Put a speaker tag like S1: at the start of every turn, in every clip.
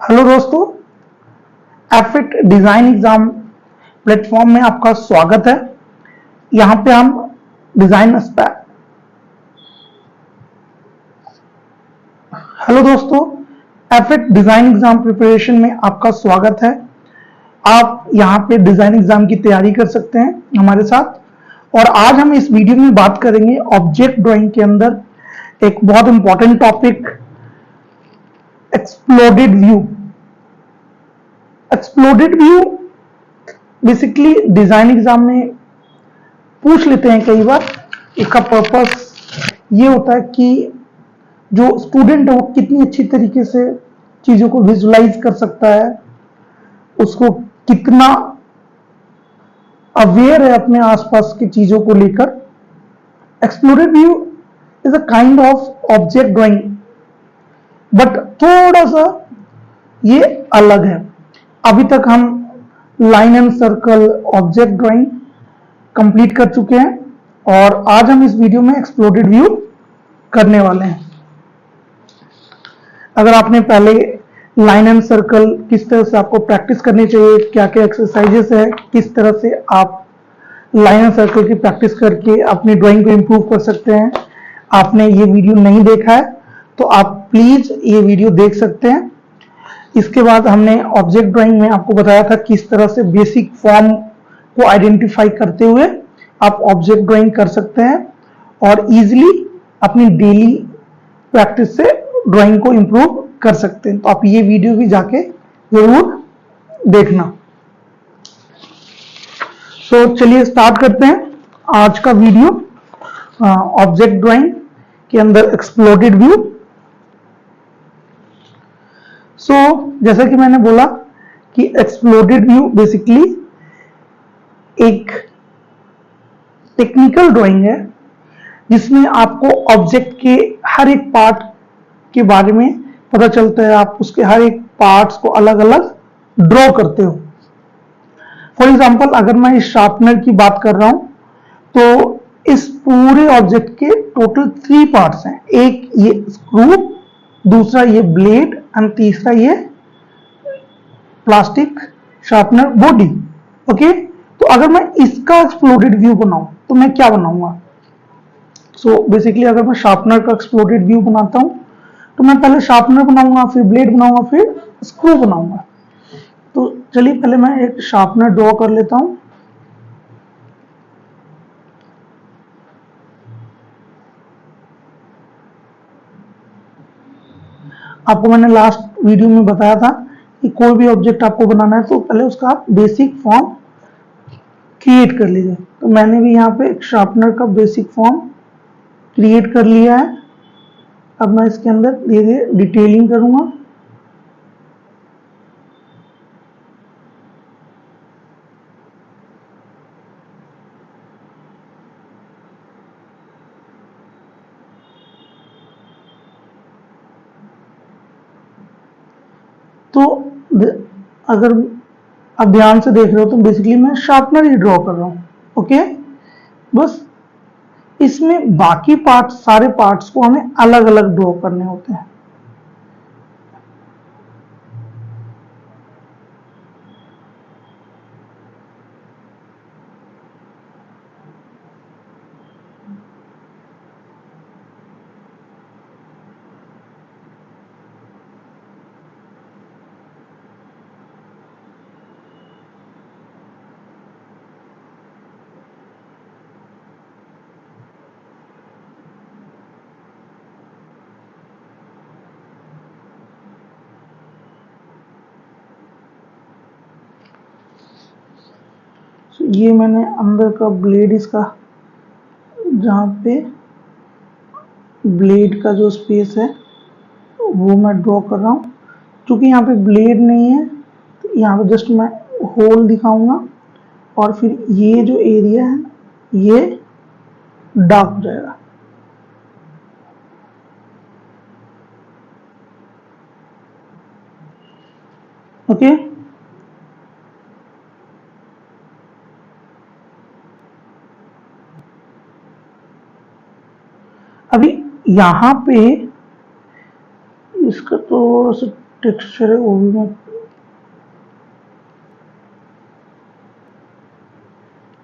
S1: Hello दोस्तों, एफिट design exam platform में आपका स्वागत है। यहाँ पे हम डिजाइन हेलो दोस्तों, एफिट डिजाइन एग्जाम प्रिपरेशन में आपका स्वागत है। आप यहाँ पे डिजाइन एग्जाम की तैयारी कर सकते हैं हमारे साथ। और आज हम इस वीडियो में बात करेंगे ऑब्जेक्ट ड्राइंग के अंदर एक बहुत important topic, exploded view. Exploded view basically design exam में पूछ लेते हैं कई बार। इसका पर्पस ये होता है कि जो स्टूडेंट है वो कितनी अच्छी तरीके से चीजों को विजुलाइज कर सकता है, उसको कितना अवेयर है अपने आसपास की चीजों को लेकर। Explored view is a kind of object drawing, but थोड़ा सा ये अलग है। अभी तक हम line and circle object drawing complete कर चुके हैं और आज हम इस वीडियो में एक्सप्लोडेड व्यू करने वाले हैं। अगर आपने पहले लाइन एंड सर्कल किस तरह से आपको प्रैक्टिस करनी चाहिए, क्या क्या एक्सरसाइजेस है, किस तरह से आप लाइन एंड सर्कल की प्रैक्टिस करके अपनी ड्राइंग को इम्प्रूव कर सकते हैं, आपने ये वीडियो नहीं देखा है तो आप प्लीज ये वीडियो देख सकते हैं। इसके बाद हमने ऑब्जेक्ट ड्राइंग में आपको बताया था किस तरह से बेसिक फॉर्म को आइडेंटिफाई करते हुए आप ऑब्जेक्ट ड्राइंग कर सकते हैं और इजीली अपनी डेली प्रैक्टिस से ड्राइंग को इंप्रूव कर सकते हैं। तो आप ये वीडियो भी जाके जरूर देखना। तो चलिए स्टार्ट करते हैं आज का वीडियो ऑब्जेक्ट ड्राइंग के अंदर एक्सप्लोडेड व्यू। जैसा कि मैंने बोला कि एक्सप्लोडेड व्यू बेसिकली एक टेक्निकल ड्राइंग है जिसमें आपको ऑब्जेक्ट के हर एक पार्ट के बारे में पता चलता है। आप उसके हर एक पार्ट्स को अलग अलग ड्रॉ करते हो। फॉर एग्जाम्पल, अगर मैं इस शार्पनर की बात कर रहा हूं तो इस पूरे ऑब्जेक्ट के टोटल 3 पार्ट्स हैं। एक ये स्क्रू, दूसरा ये ब्लेड एंड तीसरा ये प्लास्टिक शार्पनर बॉडी। ओके, तो अगर मैं इसका एक्सप्लोडेड व्यू बनाऊं तो मैं क्या बनाऊंगा? बेसिकली अगर मैं शार्पनर का एक्सप्लोडेड व्यू बनाता हूं तो मैं पहले शार्पनर बनाऊंगा, फिर ब्लेड बनाऊंगा, फिर स्क्रू बनाऊंगा। तो चलिए पहले मैं एक शार्पनर ड्रॉ कर लेता हूं। आपको मैंने लास्ट वीडियो में बताया था कि कोई भी ऑब्जेक्ट आपको बनाना है तो पहले उसका आप बेसिक फॉर्म क्रिएट कर लीजिए। तो मैंने भी यहाँ पे एक शार्पनर का बेसिक फॉर्म क्रिएट कर लिया है। अब मैं इसके अंदर धीरे धीरे डिटेलिंग करूंगा। तो अगर आप ध्यान से देख रहे हो तो बेसिकली मैं शार्पनर ही ड्रॉ कर रहा हूं। ओके, बस इसमें बाकी पार्ट, सारे पार्ट्स को हमें अलग अलग ड्रॉ करने होते हैं। ये मैंने अंदर का ब्लेड, इसका जहाँ पे ब्लेड का जो स्पेस है वो मैं ड्रॉ कर रहा हूँ। क्योंकि यहाँ पे ब्लेड नहीं है तो यहाँ पे जस्ट मैं होल दिखाऊंगा और फिर ये जो एरिया है ये डार्क हो जाएगा। ओके, अभी यहाँ पे इसका थोड़ा सा टेक्सचर है वो भी मैं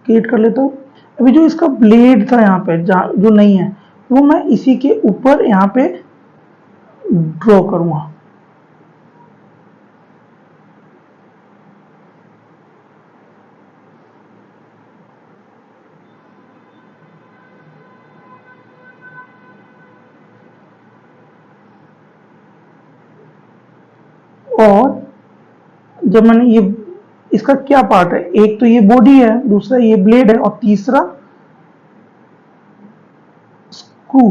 S1: क्रिएट कर लेता हूँ। अभी जो इसका ब्लेड था यहाँ पे जो नहीं है वो मैं इसी के ऊपर यहाँ पे ड्रॉ करूंगा। और जब मैंने ये इसका क्या पार्ट है, एक तो ये बॉडी है, दूसरा ये ब्लेड है और तीसरा स्क्रू।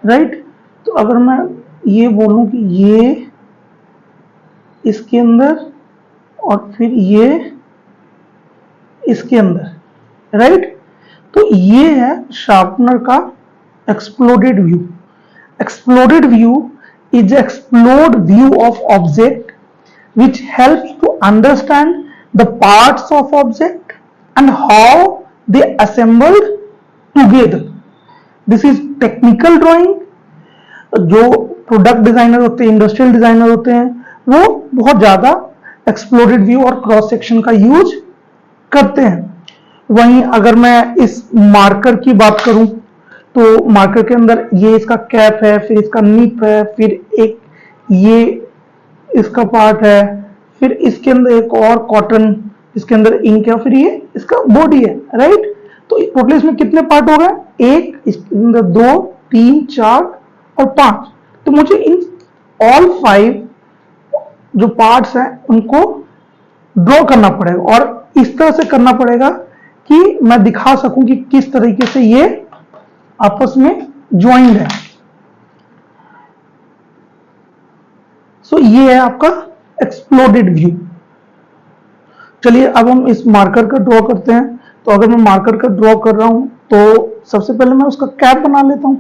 S1: राइट, तो अगर मैं ये बोलूं कि ये इसके अंदर और फिर ये इसके अंदर, राइट, तो ये है शार्पनर का exploded view. Exploded view is explode view of object which helps to understand the parts of object and how they assembled together. This is technical drawing। जो प्रोडक्ट डिजाइनर होते हैं, इंडस्ट्रियल डिजाइनर होते हैं, वो बहुत ज्यादा exploded view और cross section का यूज करते हैं। वहीं अगर मैं इस मार्कर की बात करूं तो मार्कर के अंदर ये इसका कैप है, फिर इसका निप है, फिर एक ये इसका पार्ट है, फिर इसके अंदर एक और कॉटन, इसके अंदर इंक है, फिर ये इसका बॉडी है, राइट। तो टोटल इसमें कितने पार्ट हो गए, एक, इसके अंदर 2, 3, 4 और 5। तो मुझे इन ऑल 5 जो पार्ट्स हैं उनको ड्रॉ करना पड़ेगा और इस तरह से करना पड़ेगा कि मैं दिखा सकूं कि किस तरीके से ये आपस में ज्वाइंड है। सो ये है आपका एक्सप्लोडेड व्यू। चलिए अब हम इस मार्कर का ड्रॉ करते हैं। तो अगर मैं मार्कर का ड्रॉ कर रहा हूं तो सबसे पहले मैं उसका कैप बना लेता हूं।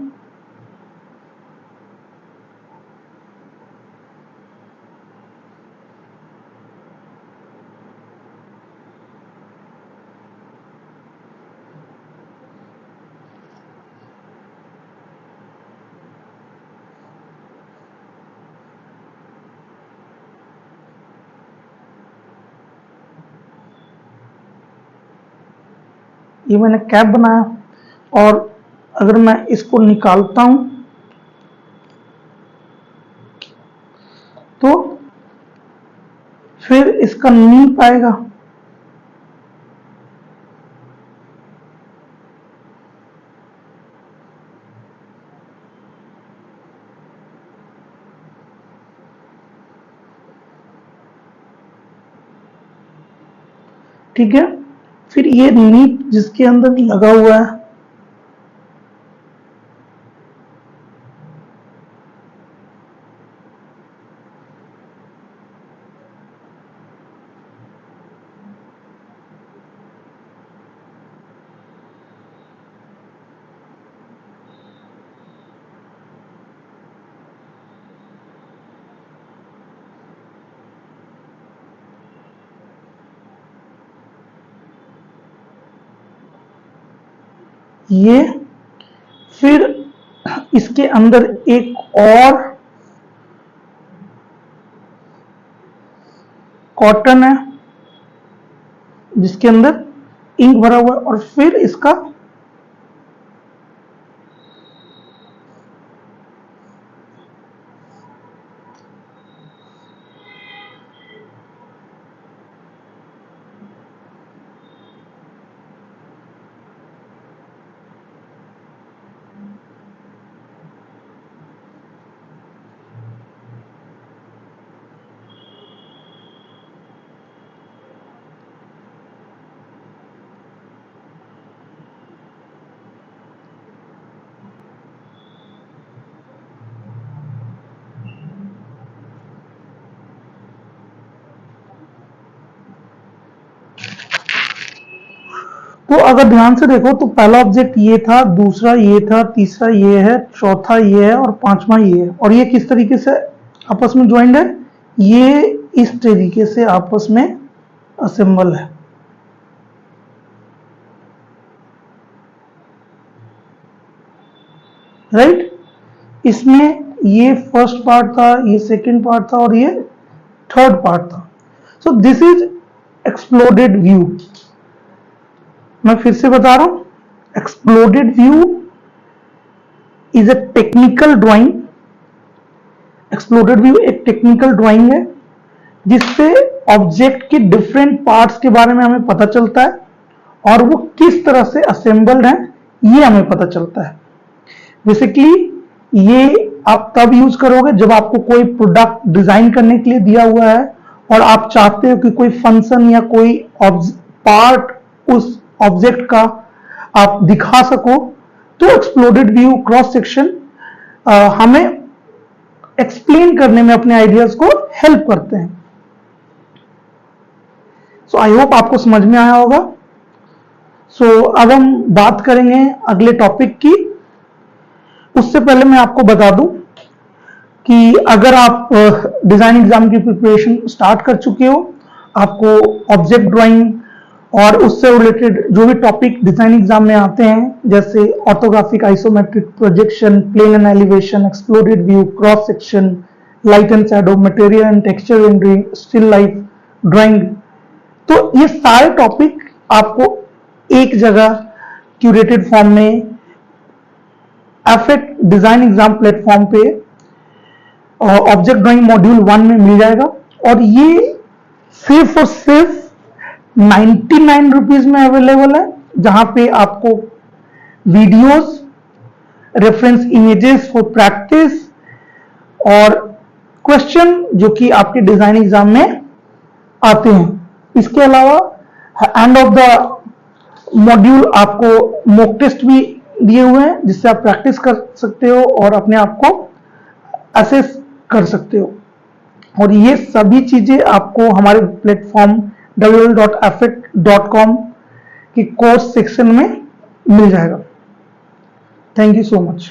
S1: ये मैंने कैप बनाया और अगर मैं इसको निकालता हूं तो फिर इसका नीप आएगा। ठीक है, फिर ये नीप जिसके अंदर लगा हुआ है ये, फिर इसके अंदर एक और कॉटन है जिसके अंदर इंक भरा हुआ है और फिर इसका तो अगर ध्यान से देखो तो पहला ऑब्जेक्ट ये था, दूसरा ये था, तीसरा ये है, चौथा ये है और पांचवा ये है। और ये किस तरीके से आपस में ज्वाइंट है, ये इस तरीके से आपस में असेंबल है। राइट। इसमें ये फर्स्ट पार्ट था, ये सेकंड पार्ट था और ये थर्ड पार्ट था। So this is exploded view. मैं फिर से बता रहा हूं, exploded view is a technical drawing. Exploded view एक टेक्निकल ड्राइंग है जिससे ऑब्जेक्ट के डिफरेंट पार्ट्स के बारे में हमें पता चलता है और वो किस तरह से असेंबल्ड हैं ये हमें पता चलता है। बेसिकली ये आप तब यूज करोगे जब आपको कोई प्रोडक्ट डिजाइन करने के लिए दिया हुआ है और आप चाहते हो कि कोई फंक्शन या कोई पार्ट उस ऑब्जेक्ट का आप दिखा सको, तो एक्सप्लोडेड व्यू क्रॉस सेक्शन हमें एक्सप्लेन करने में अपने आइडियाज को हेल्प करते हैं। सो आई होप आपको समझ में आया होगा। सो अब हम बात करेंगे अगले टॉपिक की। उससे पहले मैं आपको बता दूं कि अगर आप डिजाइन एग्जाम की प्रिपरेशन स्टार्ट कर चुके हो, आपको ऑब्जेक्ट ड्राइंग और उससे रिलेटेड जो भी टॉपिक डिजाइन एग्जाम में आते हैं, जैसे orthographic, isometric, projection, plane and elevation, exploded view, cross section, light and shadow, material and texture rendering, still life drawing, तो ये सारे टॉपिक आपको एक जगह क्यूरेटेड फॉर्म में एफेक्ट डिजाइन एग्जाम प्लेटफॉर्म पे ऑब्जेक्ट ड्राइंग मॉड्यूल 1 में मिल जाएगा। और ये सिर्फ और सिर्फ 99 रुपीज में अवेलेबल है, जहां पे आपको videos, reference images for practice और क्वेश्चन जो कि आपके डिजाइन एग्जाम में आते हैं। इसके अलावा एंड ऑफ द मॉड्यूल आपको मॉक टेस्ट भी दिए हुए हैं जिससे आप प्रैक्टिस कर सकते हो और अपने आप को असेस कर सकते हो। और ये सभी चीजें आपको हमारे प्लेटफॉर्म www.affect.com की कोर्स सेक्शन में मिल जाएगा। Thank you so much.